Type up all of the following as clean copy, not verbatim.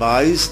22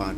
5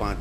5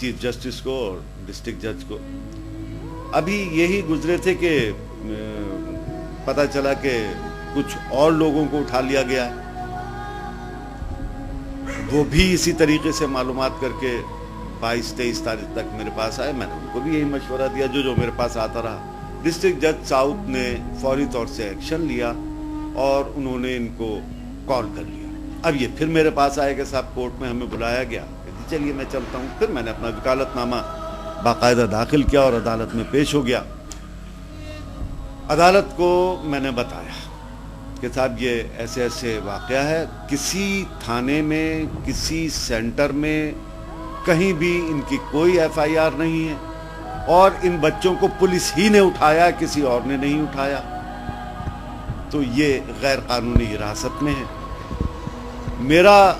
chief justice کو اور district جج کو. ابھی یہی گزرے تھے کہ پتہ چلا کہ کچھ اور لوگوں کو اٹھا لیا گیا ہے. وہ بھی اسی طریقے سے معلومات کر کے 22-23 تاریخ تک میرے پاس آئے. میں نے ان کو بھی یہی مشورہ دیا جو میرے پاس آتا رہا. ڈسٹرکٹ جج ساؤتھ نے فوری طور سے ایکشن لیا اور انہوں نے ان کو کال کر لیا. اب یہ پھر میرے پاس آئے کہ صاحب کورٹ میں ہمیں بلایا گیا. چلیے میں چلتا ہوں. پھر میں نے اپنا وکالت نامہ باقاعدہ داخل کیا اور عدالت میں پیش ہو گیا. عدالت کو میں نے بتایا کہ صاحب یہ ایسے ایسے واقعہ ہے. کسی تھانے میں, کسی سینٹر میں کہیں بھی ان کی کوئی ایف آئی آر نہیں ہے اور ان بچوں کو پولیس ہی نے اٹھایا, کسی اور نے نہیں اٹھایا. تو یہ غیر قانونی حراست میں ہے. میرا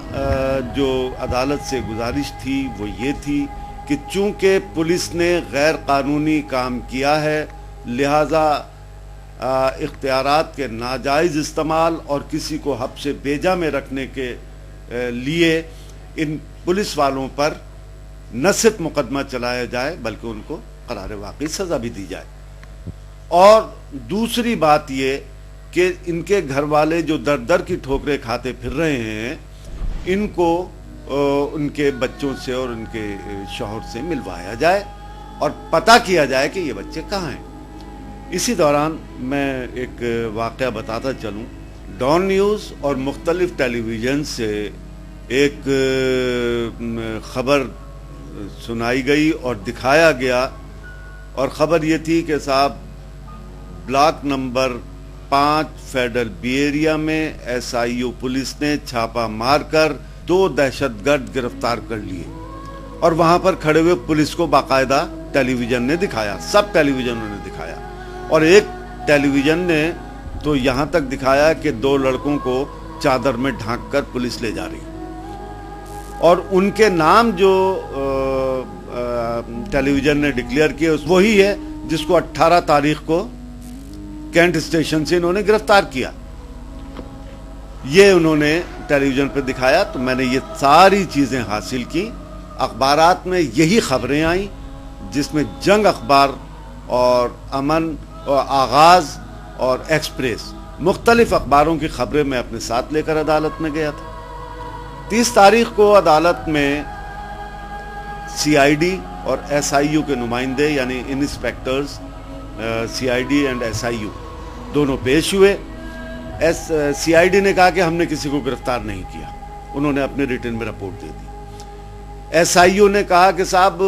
جو عدالت سے گزارش تھی وہ یہ تھی کہ چونکہ پولیس نے غیر قانونی کام کیا ہے, لہذا اختیارات کے ناجائز استعمال اور کسی کو حبس بیجا میں رکھنے کے لیے ان پولیس والوں پر نہ صرف مقدمہ چلایا جائے بلکہ ان کو قرار واقعی سزا بھی دی جائے. اور دوسری بات یہ کہ ان کے گھر والے جو در در کی ٹھوکریں کھاتے پھر رہے ہیں, ان کو ان کے بچوں سے اور ان کے شوہر سے ملوایا جائے اور پتہ کیا جائے کہ یہ بچے کہاں ہیں. اسی دوران میں ایک واقعہ بتاتا چلوں. ڈان نیوز اور مختلف ٹیلی ویژن سے ایک خبر سنائی گئی اور دکھایا گیا, اور خبر یہ تھی کہ صاحب block number 5 federal be area میں ایس آئی او پولیس نے چھاپا مار کر 2 دہشت گرد گرفتار کر لیے. اور وہاں پر کھڑے ہوئے پولیس کو باقاعدہ ٹیلی ویژن نے دکھایا, سب ٹیلی ویژنوں نے دکھایا. اور ایک ٹیلی ویژن نے تو یہاں تک دکھایا کہ 2 لڑکوں کو چادر میں ڈھانک کر پولیس لے جا رہی, اور ان کے نام جو ٹیلی ویژن نے ڈکلیئر کیے وہی ہے جس کو 18 تاریخ کو کینٹ اسٹیشن سے انہوں نے گرفتار کیا. یہ انہوں نے ٹیلی ویژن پہ دکھایا. تو میں نے یہ ساری چیزیں حاصل کی. اخبارات میں یہی خبریں آئیں جس میں جنگ اخبار اور امن اور آغاز اور ایکسپریس مختلف اخباروں کی خبریں میں اپنے ساتھ لے کر عدالت میں گیا تھا. 30 تاریخ کو عدالت میں سی آئی ڈی اور ایس آئی یو کے نمائندے یعنی inspectors C I D and S I U دونوں پیش ہوئے. سی آئی ڈی نے کہا کہ ہم نے کسی کو گرفتار نہیں کیا, انہوں نے اپنے ریٹن میں report they the. S I you نے کہا کہ صاحب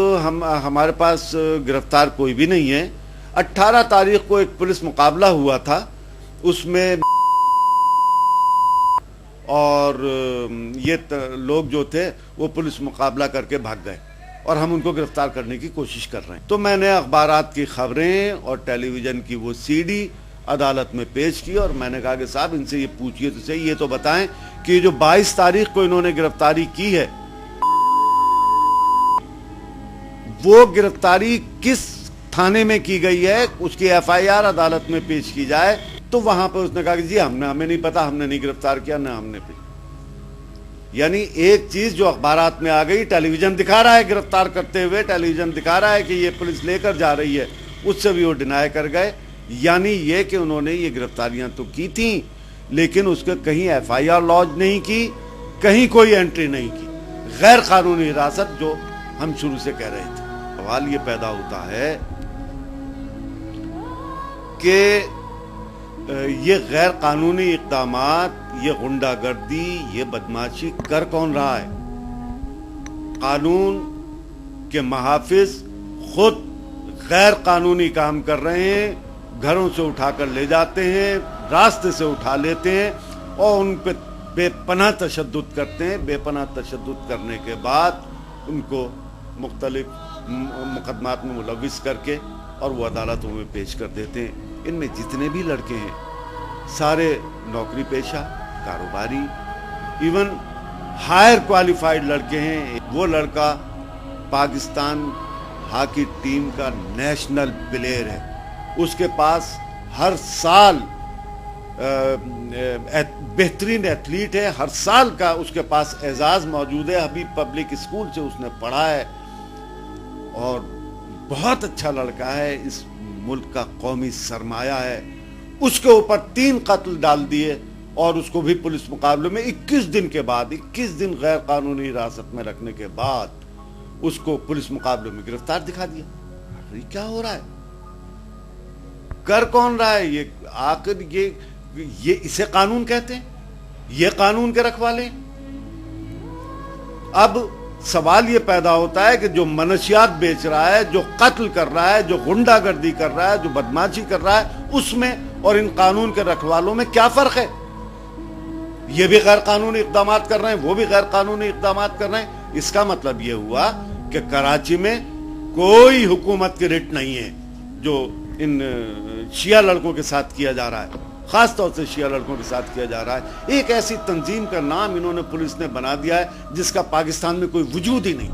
ہمارے پاس گرفتار کوئی بھی نہیں ہے. 18 تاریخ کو ایک پولیس مقابلہ ہوا تھا, اس میں اور یہ لوگ جو تھے وہ پولیس مقابلہ کر کے بھاگ گئے اور ہم ان کو گرفتار کرنے کی کوشش کر رہے ہیں. تو میں نے اخبارات کی خبریں اور ٹیلی ویژن کی وہ سی ڈی عدالت میں پیش کی, اور میں نے کہا کہ صاحب ان سے یہ پوچھئے تو صحیح, یہ تو بتائیں کہ جو 22 تاریخ کو انہوں نے گرفتاری کی ہے وہ گرفتاری کس تھانے میں کی گئی ہے, اس کی ایف آئی آر عدالت میں پیش کی جائے. تو وہاں پہ اس نے کہا کہ جی ہمیں نہیں پتا, ہم نے نہیں گرفتار کیا, نہ ہم نے. یعنی ایک چیز جو اخبارات میں آ گئی, ٹیلی ویژن دکھا رہا ہے گرفتار کرتے ہوئے, ٹیلی ویژن دکھا رہا ہے کہ یہ پولیس لے کر جا رہی ہے, اس سے بھی وہ ڈینائی کر گئے. یعنی یہ کہ انہوں نے یہ گرفتاریاں تو کی تھیں لیکن اس کے کہیں ایف آئی آر لانچ نہیں کی, کہیں کوئی انٹری نہیں کی. غیر قانونی حراست جو ہم شروع سے کہہ رہے تھے. سوال یہ پیدا ہوتا ہے کہ یہ غیر قانونی اقدامات, یہ غنڈہ گردی, یہ بدماشی کر کون رہا ہے؟ قانون کے محافظ خود غیر قانونی کام کر رہے ہیں, گھروں سے اٹھا کر لے جاتے ہیں, راستے سے اٹھا لیتے ہیں اور ان پہ بے پناہ تشدد کرتے ہیں. بے پناہ تشدد کرنے کے بعد ان کو مختلف مقدمات میں ملوث کر کے اور وہ عدالتوں میں پیش کر دیتے ہیں. ان میں جتنے بھی لڑکے ہیں سارے نوکری پیشہ, کاروباری, ایون ہائر کوالیفائڈ لڑکے ہیں. وہ لڑکا پاکستان ہاکی ٹیم کا نیشنل پلیئر ہے, اس کے پاس ہر سال بہترین ایتھلیٹ ہے, ہر سال کا اس کے پاس اعزاز موجود ہے. حبیب پبلک اسکول سے اس نے پڑھا ہے اور بہت اچھا لڑکا ہے, اس ملک کا قومی سرمایہ ہے. اس کے اوپر 3 قتل ڈال دیے اور اس کو بھی پولیس مقابلے میں 21 دن کے بعد, 21 دن غیر قانونی حراست میں رکھنے کے بعد اس کو پولیس مقابلے میں گرفتار دکھا دیا. یہ کیا ہو رہا ہے؟ کر کون رہا ہے یہ؟ آخر یہ اسے قانون کہتے ہیں؟ یہ قانون کے رکھوالے؟ اب سوال یہ پیدا ہوتا ہے کہ جو منشیات بیچ رہا ہے, جو قتل کر رہا ہے, جو غنڈہ گردی کر رہا ہے, جو بدماشی کر رہا ہے, اس میں اور ان قانون کے رکھوالوں میں کیا فرق ہے؟ یہ بھی غیر قانونی اقدامات کر رہے ہیں, وہ بھی غیر قانونی اقدامات کر رہے ہیں. اس کا مطلب یہ ہوا کہ کراچی میں کوئی حکومت کی رٹ نہیں ہے جو ان شیعہ لڑکوں کے ساتھ کیا جا رہا ہے, خاص طور سے شیعہ لڑکوں کے ساتھ کیا جا رہا ہے. ایک ایسی تنظیم کا نام انہوں نے پولیس نے بنا دیا ہے جس کا پاکستان میں کوئی وجود ہی نہیں.